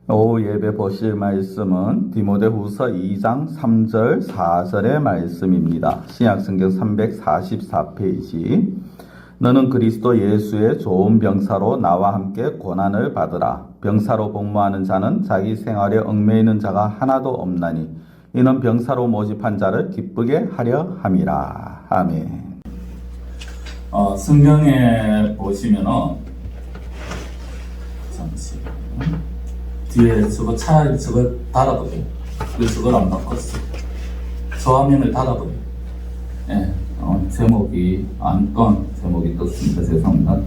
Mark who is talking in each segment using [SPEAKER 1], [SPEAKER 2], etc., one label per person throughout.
[SPEAKER 1] 오후 예배 보실 말씀은 디모데후서 2장 3절 4절의 말씀입니다. 신약성경 344페이지. 너는 그리스도 예수의 좋은 병사로 나와 함께 고난을 받으라. 병사로 복무하는 자는 자기 생활에 얽매이는 자가 하나도 없나니 이는 병사로 모집한 자를 기쁘게 하려 함이라. 아멘. 성경에 보시면은 잠시만요. 뒤에 저거 닫아버려. 왜 저걸 안 바꿨어? 저 화면을 닫아버려. 예, 제목이 제목이 떴습니다. 죄송합니다.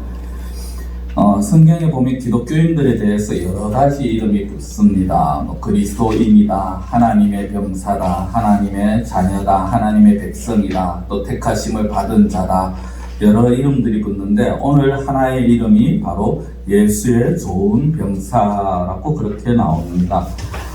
[SPEAKER 1] 성경에 보면 기독교인들에 대해서 여러 가지 이름이 붙습니다. 그리스도인이다, 하나님의 병사다, 하나님의 자녀다, 하나님의 백성이다, 또 택하심을 받은 자다, 여러 이름들이 붙는데 오늘 하나의 이름이 바로 예수의 좋은 병사라고 그렇게 나옵니다.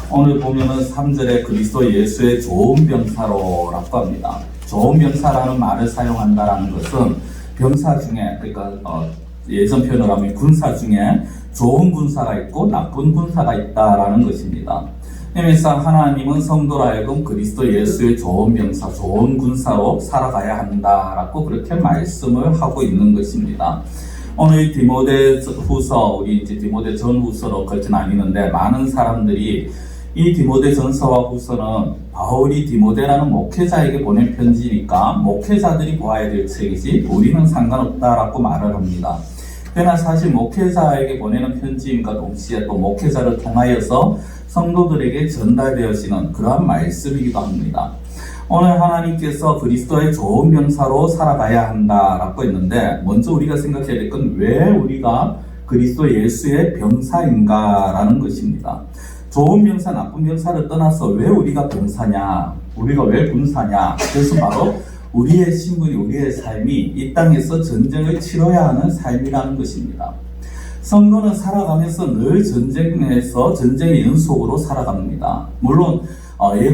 [SPEAKER 1] 오늘 보면은 3절에 그리스도 예수의 좋은 병사로라고 합니다. 좋은 병사라는 말을 사용한다라는 것은 병사 중에, 그러니까 예전 표현으로 하면 군사 중에 좋은 군사가 있고 나쁜 군사가 있다라는 것입니다. 그래서 하나님은 성도로 하여금 그리스도 예수의 좋은 병사, 좋은 군사로 살아가야 한다라고 그렇게 말씀을 하고 있는 것입니다. 오늘 디모데후서, 우리 이제 디모데 전후서로 걸쳐 나뉘는데 많은 사람들이 이 디모데 전서와 후서는 바울이 디모데라는 목회자에게 보낸 편지니까 목회자들이 보아야 될 책이지 우리는 상관없다라고 말을 합니다. 그러나 사실 목회자에게 보내는 편지임과 동시에 또 목회자를 통하여서 성도들에게 전달되어지는 그러한 말씀이기도 합니다. 오늘 하나님께서 그리스도의 좋은 병사로 살아가야 한다라고 했는데 먼저 우리가 생각해야 될 건 왜 우리가 그리스도 예수의 병사인가라는 것입니다. 좋은 병사, 나쁜 병사를 떠나서 왜 우리가 병사냐, 우리가 왜 군사냐, 그것은 바로 우리의 신분이, 우리의 삶이 이 땅에서 전쟁을 치러야 하는 삶이라는 것입니다. 성도는 살아가면서 늘 전쟁에서 전쟁의 연속으로 살아갑니다. 물론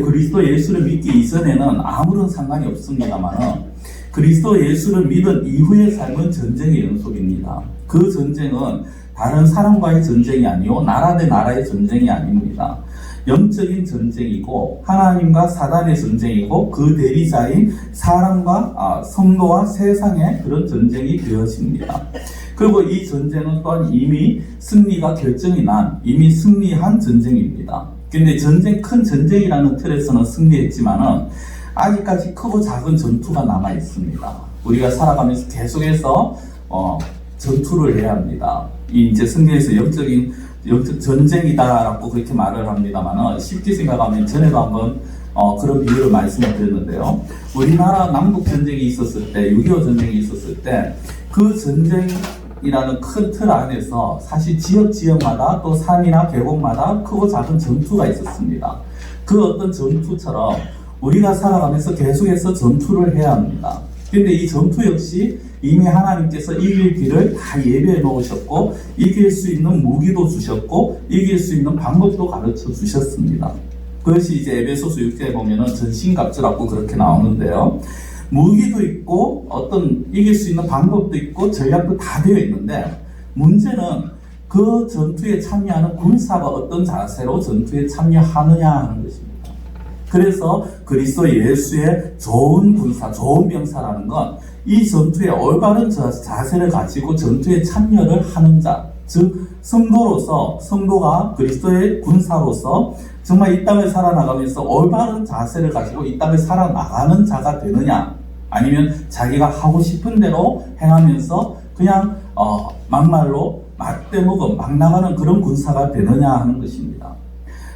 [SPEAKER 1] 그리스도 예수를 믿기 이전에는 아무런 상관이 없습니다만 그리스도 예수를 믿은 이후의 삶은 전쟁의 연속입니다. 그 전쟁은 다른 사람과의 전쟁이 아니요 나라 대 나라의 전쟁이 아닙니다. 영적인 전쟁이고 하나님과 사단의 전쟁이고 그 대리자인 사람과 성도와 세상의 그런 전쟁이 되어집니다. 그리고 이 전쟁은 또한 이미 승리가 결정이 난 이미 승리한 전쟁입니다. 근데 큰 전쟁이라는 틀에서는 승리했지만은 아직까지 크고 작은 전투가 남아 있습니다. 우리가 살아가면서 계속해서 전투를 해야 합니다. 이제 성경에서 영적 전쟁이다라고 그렇게 말을 합니다만은 쉽게 생각하면 전에도 한번 그런 비유를 말씀을 드렸는데요. 우리나라 남북 전쟁이 있었을 때, 6.25 전쟁이 있었을 때 그 전쟁이라는 큰 틀 안에서 사실 지역마다 또 산이나 계곡마다 크고 작은 전투가 있었습니다. 그 어떤 전투처럼 우리가 살아가면서 계속해서 전투를 해야 합니다. 근데 이 전투 역시 이미 하나님께서 이길 길을 다 예배해 놓으셨고 이길 수 있는 무기도 주셨고 이길 수 있는 방법도 가르쳐 주셨습니다. 그것이 이제 에베소서 6장에 보면은 전신갑주라고 그렇게 나오는데요. 무기도 있고 어떤 이길 수 있는 방법도 있고 전략도 다 되어 있는데 문제는 그 전투에 참여하는 군사가 어떤 자세로 전투에 참여하느냐 하는 것입니다. 그래서 그리스도 예수의 좋은 군사, 좋은 병사라는 건 이 전투에 올바른 자세를 가지고 전투에 참여를 하는 자, 즉 성도가 그리스도의 군사로서 정말 이 땅을 살아나가면서 올바른 자세를 가지고 이 땅을 살아나가는 자가 되느냐, 아니면 자기가 하고 싶은 대로 행하면서 그냥 막말로 막대먹어 막 나가는 그런 군사가 되느냐 하는 것입니다.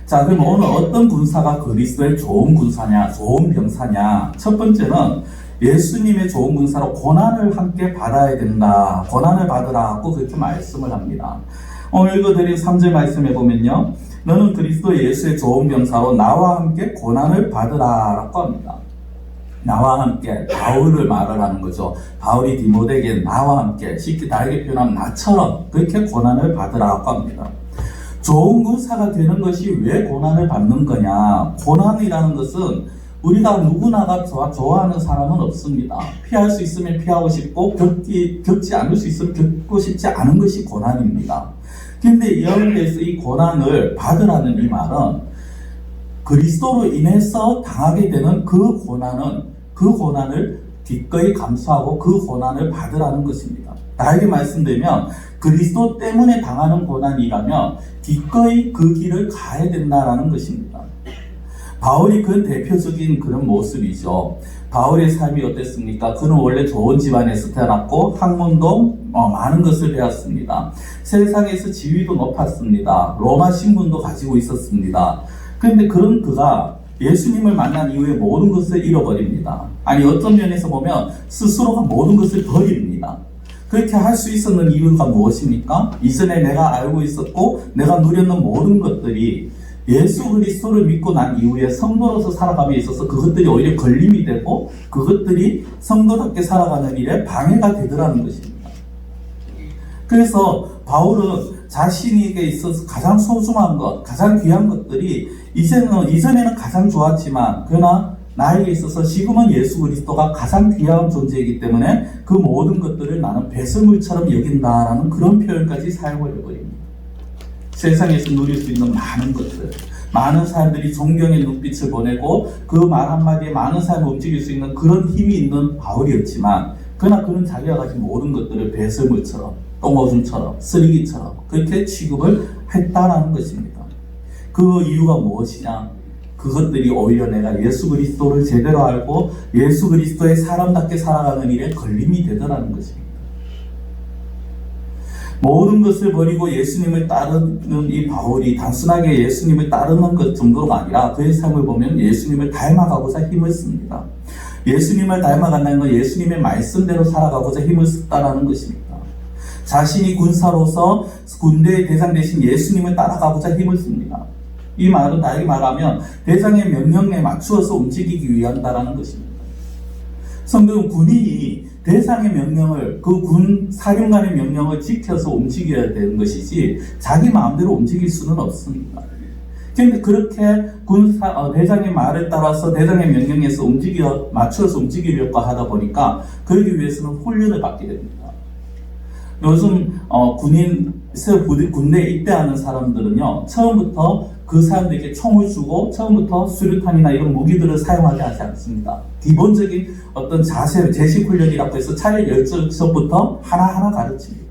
[SPEAKER 1] 자, 그럼 오늘 어떤 군사가 그리스도의 좋은 군사냐, 좋은 병사냐? 첫 번째는 예수님의 좋은 군사로 고난을 함께 받아야 된다. 고난을 받으라고 그렇게 말씀을 합니다. 오늘 읽어드린 3절 말씀에 보면요. 너는 그리스도 예수의 좋은 병사로 나와 함께 고난을 받으라라고 합니다. 나와 함께, 바울을 말을 하는 거죠. 바울이 디모데에게 나와 함께, 쉽게 다르게 표현하면 나처럼 그렇게 고난을 받으라고 합니다. 좋은 군사가 되는 것이 왜 고난을 받는 거냐? 고난이라는 것은 우리가 누구나가 좋아하는 사람은 없습니다. 피할 수 있으면 피하고 싶고 겪지 않을 수 있으면 겪고 싶지 않은 것이 고난입니다. 근데 여기에서 이 고난을 받으라는 이 말은 그리스도로 인해서 당하게 되는 그 고난을 기꺼이 감수하고 그 고난을 받으라는 것입니다. 다르게 말씀드리면 그리스도 때문에 당하는 고난이라면 기꺼이 그 길을 가야 된다는 것입니다. 바울이 그 대표적인 그런 모습이죠. 바울의 삶이 어땠습니까? 그는 원래 좋은 집안에서 태어났고 학문도 많은 것을 배웠습니다. 세상에서 지위도 높았습니다. 로마 신분도 가지고 있었습니다. 그런데 그런 그가 예수님을 만난 이후에 모든 것을 잃어버립니다. 아니 어떤 면에서 보면 스스로가 모든 것을 버립니다. 그렇게 할 수 있었는 이유가 무엇입니까? 이전에 내가 알고 있었고 내가 누렸는 모든 것들이 예수 그리스도를 믿고 난 이후에 성도로서 살아감에 있어서 그것들이 오히려 걸림이 되고 그것들이 성도답게 살아가는 일에 방해가 되더라는 것입니다. 그래서 바울은 자신에게 있어서 가장 소중한 것, 가장 귀한 것들이 이전에는 가장 좋았지만 그러나 나에게 있어서 지금은 예수 그리스도가 가장 귀한 존재이기 때문에 그 모든 것들을 나는 배설물처럼 여긴다라는 그런 표현까지 사용을 해버립니다. 세상에서 누릴 수 있는 많은 것들, 많은 사람들이 존경의 눈빛을 보내고 그 말 한마디에 많은 사람을 움직일 수 있는 그런 힘이 있는 바울이었지만 그러나 그는 자기가 가진 모든 것들을 배설물처럼 똥오줌처럼 쓰레기처럼 그렇게 취급을 했다라는 것입니다. 그 이유가 무엇이냐? 그것들이 오히려 내가 예수 그리스도를 제대로 알고 예수 그리스도의 사람답게 살아가는 일에 걸림이 되더라는 것입니다. 모든 것을 버리고 예수님을 따르는 이 바울이 단순하게 예수님을 따르는 것 정도가 아니라 그의 삶을 보면 예수님을 닮아가고자 힘을 씁니다. 예수님을 닮아간다는 건 예수님의 말씀대로 살아가고자 힘을 썼다는 것입니다. 자신이 군사로서 군대의 대장 대신 예수님을 따라가고자 힘을 씁니다. 이 말은 다르게 말하면 대장의 명령에 맞추어서 움직이기 위한다라는 것입니다. 성경은 군인이 대장의 명령을 그 군 사령관의 명령을 지켜서 움직여야 되는 것이지 자기 마음대로 움직일 수는 없습니다. 그런데 그렇게 대장의 말에 따라서 대장의 명령에서 맞추어서 움직이려고 하다 보니까 그러기 위해서는 훈련을 받게 됩니다. 요즘 군대에 입대하는 사람들은요 처음부터 그 사람들에게 총을 주고 처음부터 수류탄이나 이런 무기들을 사용하게 하지 않습니다. 기본적인 어떤 제식 훈련이라고 해서 차례 열전부터 하나하나 가르칩니다.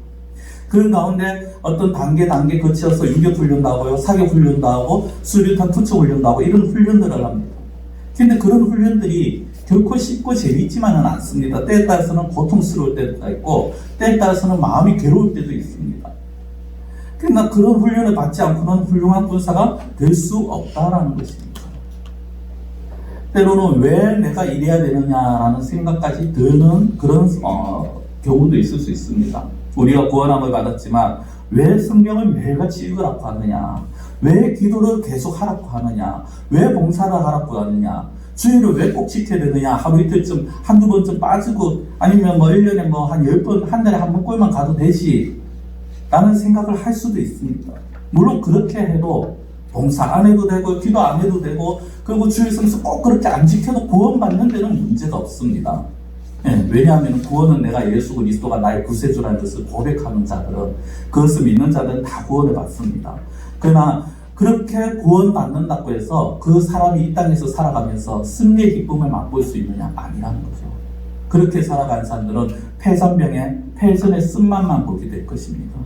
[SPEAKER 1] 그런 가운데 어떤 단계 거쳐서 유격 훈련도 하고요, 사격 훈련도 하고 수류탄 투척 훈련도 하고 이런 훈련들을 합니다. 근데 그런 훈련들이 결코 쉽고 재미있지만은 않습니다. 때에 따라서는 고통스러울 때도 있고 때에 따라서는 마음이 괴로울 때도 있습니다. 그러나 그런 훈련을 받지 않고는 훌륭한 군사가 될 수 없다라는 것입니다. 때로는 왜 내가 이래야 되느냐라는 생각까지 드는 그런 경우도 있을 수 있습니다. 우리가 구원함을 받았지만 왜 성경을 매일같이 읽으라고 하느냐, 왜 기도를 계속 하라고 하느냐, 왜 봉사를 하라고 하느냐, 주일을 왜 꼭 지켜야 되느냐, 하루 이틀쯤 한두 번쯤 빠지고 아니면 1년에 한 10번 한 달에 한 번 꼴만 가도 되지 라는 생각을 할 수도 있습니다. 물론 그렇게 해도 봉사 안 해도 되고 기도 안 해도 되고 그리고 주일 성수 꼭 그렇게 안 지켜도 구원받는 데는 문제가 없습니다. 왜냐하면 구원은 내가 예수 그리스도가 나의 구세주라는 것을 고백하는 자들은 그것을 믿는 자들은 다 구원을 받습니다. 그러나 그렇게 구원받는다고 해서 그 사람이 이 땅에서 살아가면서 승리의 기쁨을 맛볼 수 있느냐? 아니라는 거죠. 그렇게 살아가는 사람들은 패전의 쓴맛만 보게 될 것입니다.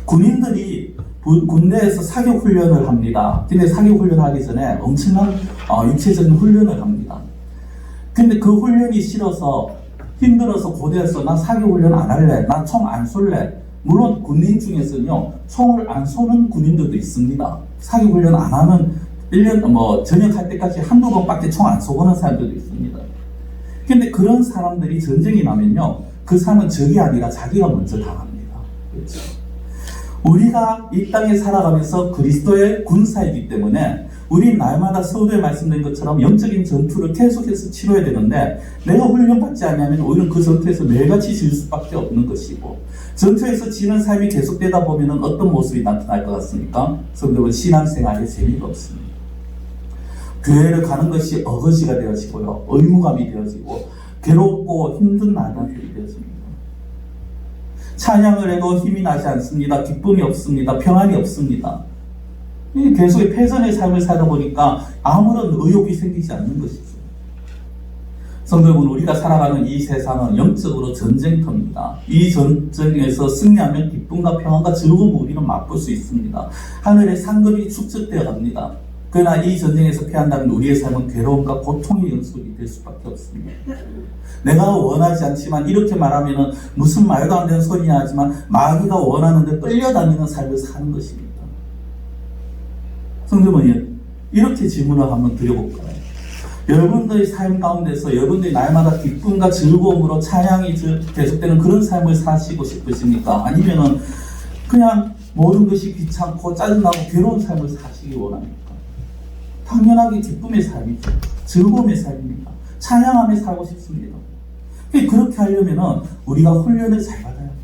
[SPEAKER 1] 군인들이 군대에서 사격 훈련을 합니다. 근데 사격 훈련을 하기 전에 엄청난 육체적인 훈련을 합니다. 근데 그 훈련이 싫어서 힘들어서 고대에서 나 사격 훈련 안 할래, 나 총 안 쏠래. 물론 군인 중에서는요 총을 안 쏘는 군인들도 있습니다. 사격 훈련 안 하는 1년 전역할 때까지 한두 번밖에 총 안 쏘고는 사람들도 있습니다. 근데 그런 사람들이 전쟁이 나면요 그 사람은 적이 아니라 자기가 먼저 당합니다. 그렇죠? 우리가 이 땅에 살아가면서 그리스도의 군사이기 때문에 우리 날마다 서두에 말씀드린 것처럼 영적인 전투를 계속해서 치러야 되는데 내가 훈련받지 않으면 오히려 그 전투에서 매일같이 질 수밖에 없는 것이고 전투에서 지는 삶이 계속되다 보면 어떤 모습이 나타날 것 같습니까? 성도는 신앙생활에 재미가 없습니다. 교회를 가는 것이 어거지가 되어지고요. 의무감이 되어지고 괴롭고 힘든 나날들이 되어집니다. 찬양을 해도 힘이 나지 않습니다. 기쁨이 없습니다. 평안이 없습니다. 계속의 패전의 삶을 살다 보니까 아무런 의욕이 생기지 않는 것이죠. 성도 여러분, 우리가 살아가는 이 세상은 영적으로 전쟁터입니다. 이 전쟁에서 승리하면 기쁨과 평안과 즐거움을 우리는 맛볼 수 있습니다. 하늘의 상급이 축적되어 갑니다. 그러나 이 전쟁에서 패한다면 우리의 삶은 괴로움과 고통의 연속이 될 수밖에 없습니다. 내가 원하지 않지만, 이렇게 말하면 무슨 말도 안 되는 소리냐 하지만 마귀가 원하는데 끌려다니는 삶을 사는 것입니다. 성도님, 이렇게 질문을 한번 드려볼까요? 여러분들의 삶 가운데서 여러분들이 날마다 기쁨과 즐거움으로 찬양이 계속되는 그런 삶을 사시고 싶으십니까? 아니면은 그냥 모든 것이 귀찮고 짜증나고 괴로운 삶을 사시기 원합니까? 당연하게 기쁨의 삶이죠. 즐거움의 삶입니다. 찬양하며 살고 싶습니다. 그렇게 하려면은 우리가 훈련을 잘 받아야 합니다.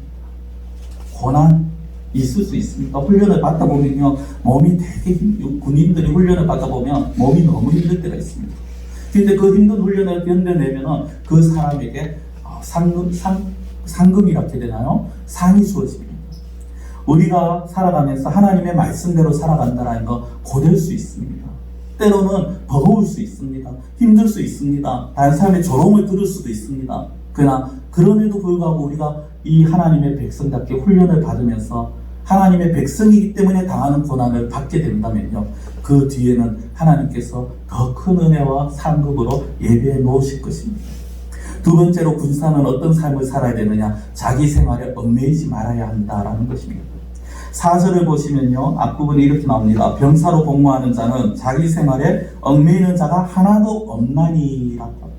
[SPEAKER 1] 고난 있을 수 있습니다. 훈련을 받다 보면요, 몸이 되게 군인들이 훈련을 받다 보면 몸이 너무 힘들 때가 있습니다. 근데 그 힘든 훈련을 견뎌내면은 그 사람에게 상금이라고 해야 되나요? 상이 주어집니다. 우리가 살아가면서 하나님의 말씀대로 살아간다는 거 고될 수 있습니다. 때로는 버거울 수 있습니다. 힘들 수 있습니다. 다른 사람의 조롱을 들을 수도 있습니다. 그러나 그럼에도 불구하고 우리가 이 하나님의 백성답게 훈련을 받으면서 하나님의 백성이기 때문에 당하는 고난을 받게 된다면요, 그 뒤에는 하나님께서 더 큰 은혜와 상급으로 예배해 놓으실 것입니다. 두 번째로 군사는 어떤 삶을 살아야 되느냐? 자기 생활에 얽매이지 말아야 한다라는 것입니다. 4절을 보시면요, 앞부분에 이렇게 나옵니다. 병사로 복무하는 자는 자기 생활에 얽매이는 자가 하나도 없나니라고.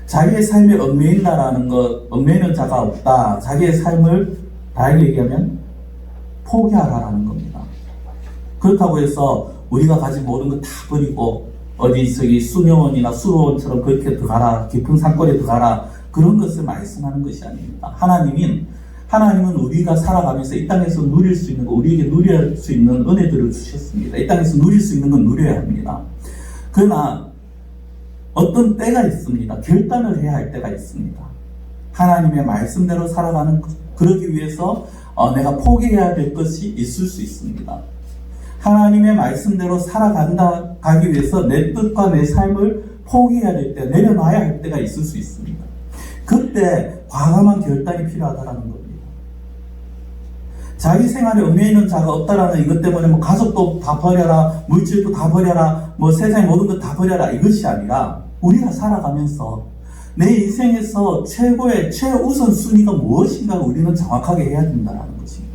[SPEAKER 1] 자기의 삶에 얽매인다라는 것, 얽매이는 자가 없다. 자기의 삶을 다르게 얘기하면 포기하라라는 겁니다. 그렇다고 해서 우리가 가진 모든 거 다 버리고 어디 저기 수녀원이나 수로원처럼 그렇게 들어가라, 깊은 산골에 들어가라, 그런 것을 말씀하는 것이 아닙니다. 하나님은 우리가 살아가면서 이 땅에서 누릴 수 있는 거, 우리에게 누릴 수 있는 은혜들을 주셨습니다. 이 땅에서 누릴 수 있는 건 누려야 합니다. 그러나 어떤 때가 있습니다. 결단을 해야 할 때가 있습니다. 하나님의 말씀대로 살아가는, 그러기 위해서 내가 포기해야 될 것이 있을 수 있습니다. 하나님의 말씀대로 가기 위해서 내 뜻과 내 삶을 포기해야 될 때, 내려놔야 할 때가 있을 수 있습니다. 그때 과감한 결단이 필요하다는 겁니다. 자기 생활에 얽매이는 자가 없다라는 이것 때문에 뭐 가족도 다 버려라, 물질도 다 버려라, 뭐 세상의 모든 것 다 버려라, 이것이 아니라 우리가 살아가면서 내 인생에서 최우선 순위가 무엇인가 우리는 정확하게 해야 된다는 것입니다.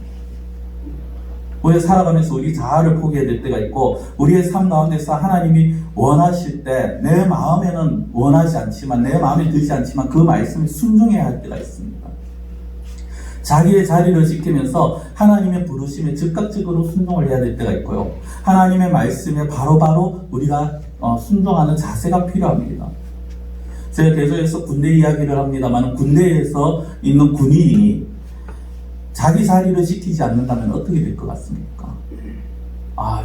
[SPEAKER 1] 우리가 살아가면서 우리 자아를 포기해야 될 때가 있고, 우리의 삶 가운데서 하나님이 원하실 때 내 마음에는 원하지 않지만, 내 마음에 들지 않지만 그 말씀에 순종해야 할 때가 있습니다. 자기의 자리를 지키면서 하나님의 부르심에 즉각적으로 순종을 해야 될 때가 있고요, 하나님의 말씀에 바로바로 우리가 순종하는 자세가 필요합니다. 제가 계속해서 군대 이야기를 합니다만, 군대에서 있는 군인이 자기 자리를 지키지 않는다면 어떻게 될 것 같습니까?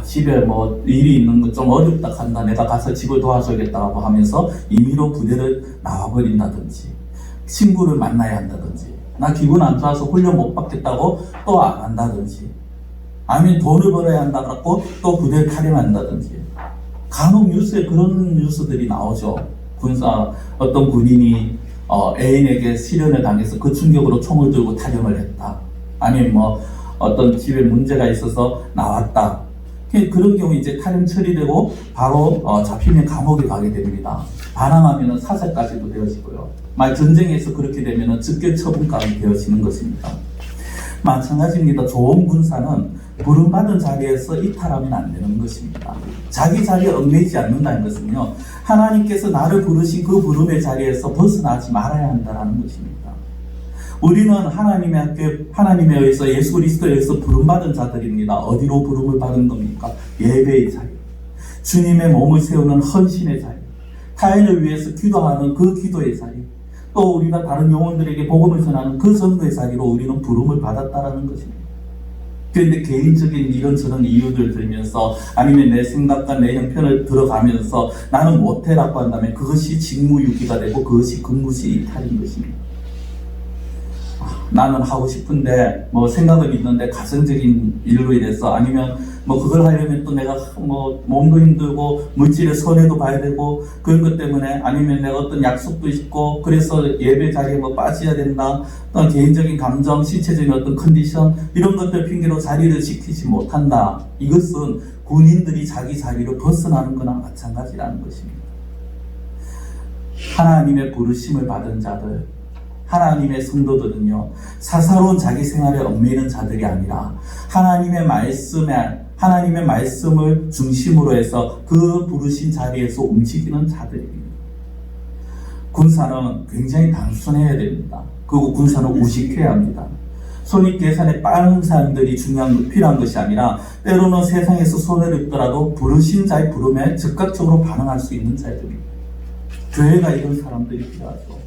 [SPEAKER 1] 집에 뭐 일이 있는 거 좀 어렵다 한다, 내가 가서 집을 도와줘야겠다고 하면서 임의로 부대를 나와버린다든지, 친구를 만나야 한다든지, 나 기분 안 좋아서 훈련 못 받겠다고 또 안 한다든지, 아니면 돈을 벌어야 한다고 또 부대를 탈영한다든지, 간혹 뉴스에 그런 뉴스들이 나오죠. 어떤 군인이 애인에게 실연을 당해서 그 충격으로 총을 들고 탈영을 했다. 아니면 뭐 어떤 집에 문제가 있어서 나왔다. 그런 경우 이제 탈영 처리되고 바로 잡히면 감옥에 가게 됩니다. 반항하면 사살까지도 되어지고요. 전쟁에서 그렇게 되면 즉결 처분까지 되어지는 것입니다. 마찬가지입니다. 좋은 군사는 부름받은 자리에서 이탈하면 안 되는 것입니다. 자기 자리에 얽매이지 않는다는 것은요, 하나님께서 나를 부르신 그 부름의 자리에서 벗어나지 말아야 한다는 것입니다. 우리는 하나님에 의해서, 예수 그리스도에 의해서 부름받은 자들입니다. 어디로 부름을 받은 겁니까? 예배의 자리, 주님의 몸을 세우는 헌신의 자리, 타인을 위해서 기도하는 그 기도의 자리, 또 우리가 다른 영혼들에게 복음을 전하는 그 전도의 자리로 우리는 부름을 받았다라는 것입니다. 그런데 개인적인 이런저런 이유들 들면서 아니면 내 생각과 내 형편을 들어가면서 나는 못해라고 한다면 그것이 직무유기가 되고 그것이 근무시 이탈인 것입니다. 나는 하고 싶은데 뭐 생각은 있는데 가정적인 일로 인해서 아니면 뭐 그걸 하려면 또 내가 뭐 몸도 힘들고 물질의 손해도 봐야 되고 그런 것 때문에 아니면 내가 어떤 약속도 있고 그래서 예배 자리에 뭐 빠져야 된다, 어떤 개인적인 감정, 신체적인 어떤 컨디션 이런 것들 핑계로 자리를 지키지 못한다. 이것은 군인들이 자기 자리로 벗어나는 거나 마찬가지라는 것입니다. 하나님의 부르심을 받은 자들, 하나님의 성도들은요, 사사로운 자기 생활에 얽매이는 자들이 아니라 하나님의 말씀을 중심으로 해서 그 부르신 자리에서 움직이는 자들입니다. 군사는 굉장히 단순해야 됩니다. 그리고 군사는 우식해야 합니다. 손익계산에 빠른 사람들이 필요한 것이 아니라 때로는 세상에서 손해를 입더라도 부르신 자의 부름에 즉각적으로 반응할 수 있는 자들입니다. 교회가 이런 사람들이 필요하죠.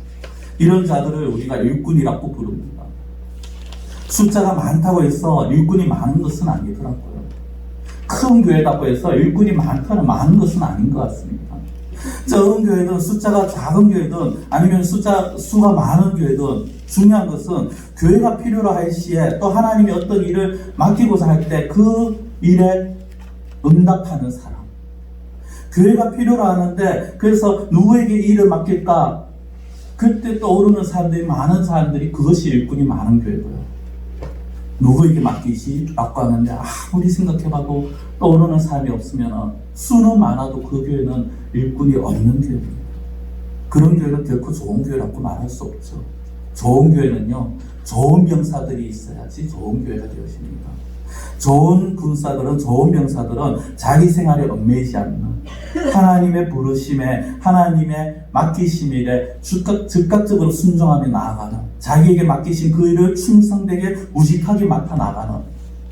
[SPEAKER 1] 이런 자들을 우리가 일꾼이라고 부릅니다. 숫자가 많다고 해서 일꾼이 많은 것은 아니더라고요. 큰 교회라고 해서 일꾼이 많은 것은 아닌 것 같습니다. 적은 교회든 숫자가 작은 교회든 아니면 수가 많은 교회든 중요한 것은 교회가 필요로 할 시에 또 하나님이 어떤 일을 맡기고자 할 때 그 일에 응답하는 사람. 교회가 필요로 하는데 그래서 누구에게 일을 맡길까? 그때 떠오르는 사람들이 많은 사람들이 그것이 일꾼이 많은 교회고요. 누구에게 맡기시라고 하는데 아무리 생각해봐도 떠오르는 사람이 없으면 수는 많아도 그 교회는 일꾼이 없는 교회입니다. 그런 교회는 결코 좋은 교회라고 말할 수 없죠. 좋은 교회는요, 좋은 병사들이 있어야지 좋은 교회가 되어집니다. 좋은 군사들은, 좋은 병사들은 자기 생활에 얽매이지 않는 하나님의 부르심에, 하나님의 맡기심에 즉각적으로 순종하며 나아가는, 자기에게 맡기신 그 일을 충성되게 우직하게 맡아 나가는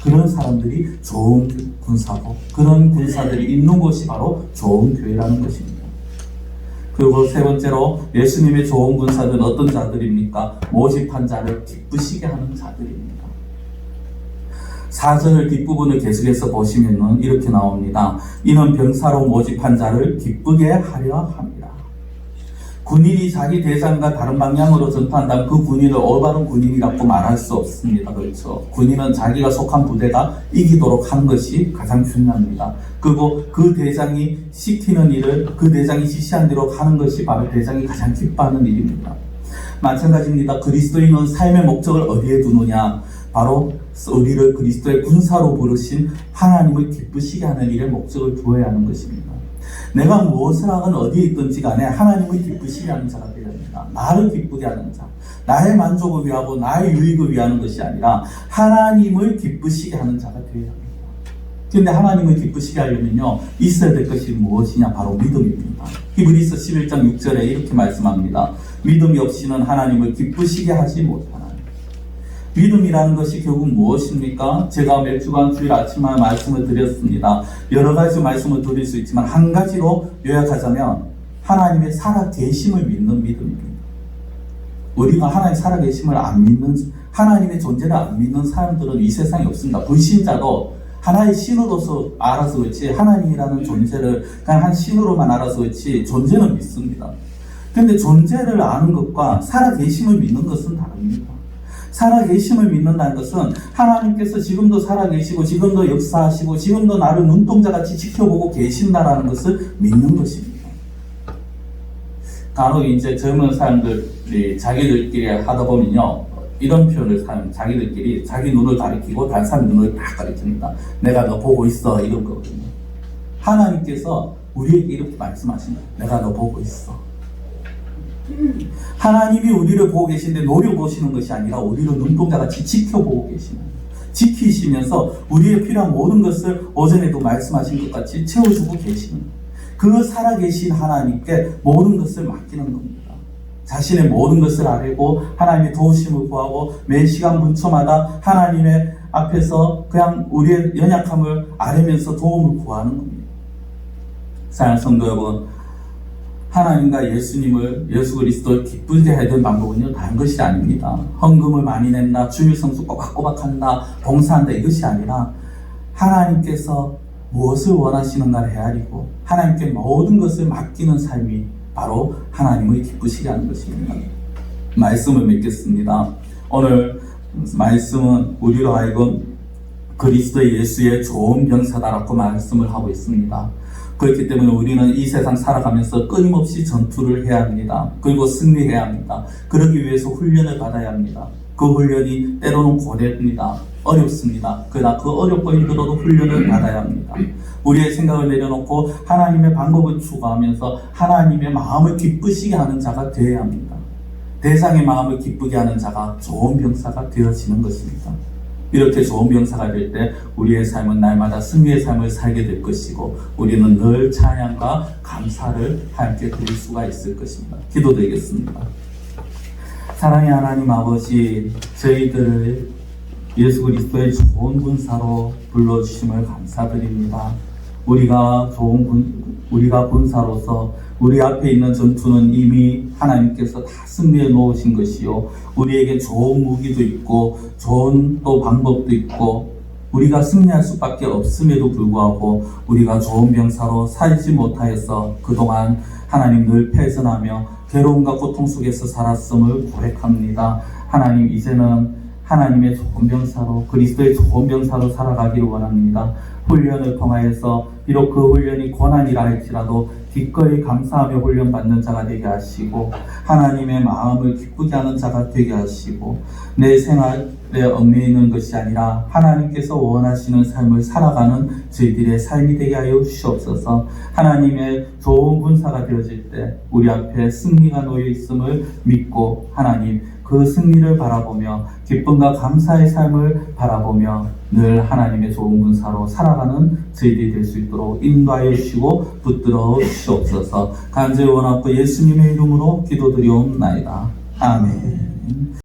[SPEAKER 1] 그런 사람들이 좋은 군사고, 그런 군사들이 있는 곳이 바로 좋은 교회라는 것입니다. 그리고 세 번째로 예수님의 좋은 군사들은 어떤 자들입니까? 모집한 자를 기쁘시게 하는 자들입니다. 4절 뒷부분을 계속해서 보시면 이렇게 나옵니다. 이는 병사로 모집한 자를 기쁘게 하려 합니다. 군인이 자기 대장과 다른 방향으로 전투한다면 그 군인을 올바른 군인이라고 말할 수 없습니다. 그렇죠? 군인은 자기가 속한 부대가 이기도록 하는 것이 가장 중요합니다. 그리고 그 대장이 시키는 일을 그 대장이 지시한 대로 하는 것이 바로 대장이 가장 기뻐하는 일입니다. 마찬가지입니다. 그리스도인은 삶의 목적을 어디에 두느냐? 바로 우리를 그리스도의 군사로 부르신 하나님을 기쁘시게 하는 일에 목적을 두어야 하는 것입니다. 내가 무엇을 하건 어디에 있든지 간에 하나님을 기쁘시게 하는 자가 되어야 합니다. 나를 기쁘게 하는 자, 나의 만족을 위하고 나의 유익을 위하는 것이 아니라 하나님을 기쁘시게 하는 자가 되어야 합니다. 그런데 하나님을 기쁘시게 하려면요, 있어야 될 것이 무엇이냐? 바로 믿음입니다. 히브리서 11장 6절에 이렇게 말씀합니다. 믿음이 없이는 하나님을 기쁘시게 하지 못하나. 믿음이라는 것이 결국 무엇입니까? 제가 몇 주간 주일 아침마다 말씀을 드렸습니다. 여러 가지 말씀을 드릴 수 있지만 한 가지로 요약하자면 하나님의 살아계심을 믿는 믿음입니다. 우리가 하나님의 살아계심을 안 믿는, 하나님의 존재를 안 믿는 사람들은 이 세상에 없습니다. 불신자도 하나의 신으로서 알아서 그렇지 하나님이라는 존재를 그냥 한 신으로만 알아서 그렇지 존재는 믿습니다. 그런데 존재를 아는 것과 살아계심을 믿는 것은 다릅니다. 살아계심을 믿는다는 것은 하나님께서 지금도 살아계시고 지금도 역사하시고 지금도 나를 눈동자같이 지켜보고 계신다라는 것을 믿는 것입니다. 간혹 이제 젊은 사람들이 자기들끼리 하다 보면요, 이런 표현을 사용, 자기들끼리 자기 눈을 가리키고 다른 사람 눈을 다 가리킵니다. 내가 너 보고 있어, 이런 거거든요. 하나님께서 우리에게 이렇게 말씀하신 거예요. 내가 너 보고 있어. 하나님이 우리를 보고 계신데 노려보시는 것이 아니라 우리를 눈동자같이 지켜보고 계시는, 지키시면서 우리의 필요한 모든 것을 오전에도 말씀하신 것 같이 채워주고 계시는, 그 살아계신 하나님께 모든 것을 맡기는 겁니다. 자신의 모든 것을 아뢰고 하나님의 도우심을 구하고 매 시간 분초마다 하나님의 앞에서 그냥 우리의 연약함을 아뢰면서 도움을 구하는 겁니다. 사랑하는 성도 여러분, 하나님과 예수님을, 예수 그리스도를 기쁘게 하던 방법은요, 다른 것이 아닙니다. 헌금을 많이 낸다, 주일 성수 꼬박꼬박 한다, 봉사한다, 이것이 아니라 하나님께서 무엇을 원하시는가를 헤아리고 하나님께 모든 것을 맡기는 삶이 바로 하나님을 기쁘시게 하는 것입니다. 말씀을 맺겠습니다. 오늘 말씀은 우리로 하여금 그리스도 예수의 좋은 병사다라고 말씀을 하고 있습니다. 그렇기 때문에 우리는 이 세상 살아가면서 끊임없이 전투를 해야 합니다. 그리고 승리해야 합니다. 그러기 위해서 훈련을 받아야 합니다. 그 훈련이 때로는 고됩니다. 어렵습니다. 그러나 그 어렵고 힘들어도 훈련을 받아야 합니다. 우리의 생각을 내려놓고 하나님의 방법을 추구하면서 하나님의 마음을 기쁘시게 하는 자가 되어야 합니다. 대상의 마음을 기쁘게 하는 자가 좋은 병사가 되어지는 것입니다. 이렇게 좋은 병사가 될 때 우리의 삶은 날마다 승리의 삶을 살게 될 것이고 우리는 늘 찬양과 감사를 함께 드릴 수가 있을 것입니다. 기도드리겠습니다. 사랑의 하나님 아버지, 저희들을 예수 그리스도의 좋은 군사로 불러주심을 감사드립니다. 우리가 군사로서 우리 앞에 있는 전투는 이미 하나님께서 다 승리해 놓으신 것이요, 우리에게 좋은 무기도 있고 좋은 또 방법도 있고 우리가 승리할 수밖에 없음에도 불구하고 우리가 좋은 병사로 살지 못하여서 그동안 하나님 늘 패전하며 괴로움과 고통 속에서 살았음을 고백합니다. 하나님, 이제는 하나님의 좋은 병사로, 그리스도의 좋은 병사로 살아가기를 원합니다. 훈련을 통하여서 비록 그 훈련이 고난이라 할지라도 기꺼이 감사하며 훈련받는 자가 되게 하시고 하나님의 마음을 기쁘게 하는 자가 되게 하시고 내 생활에 얽매이는 것이 아니라 하나님께서 원하시는 삶을 살아가는 저희들의 삶이 되게 하여 주시옵소서. 하나님의 좋은 군사가 되어질 때 우리 앞에 승리가 놓여 있음을 믿고 하나님, 그 승리를 바라보며 기쁨과 감사의 삶을 바라보며 늘 하나님의 좋은 군사로 살아가는 저희들이 될 수 있도록 인도하여 주시고 붙들어 주시옵소서. 간절히 원하고 예수님의 이름으로 기도드리옵나이다. 아멘.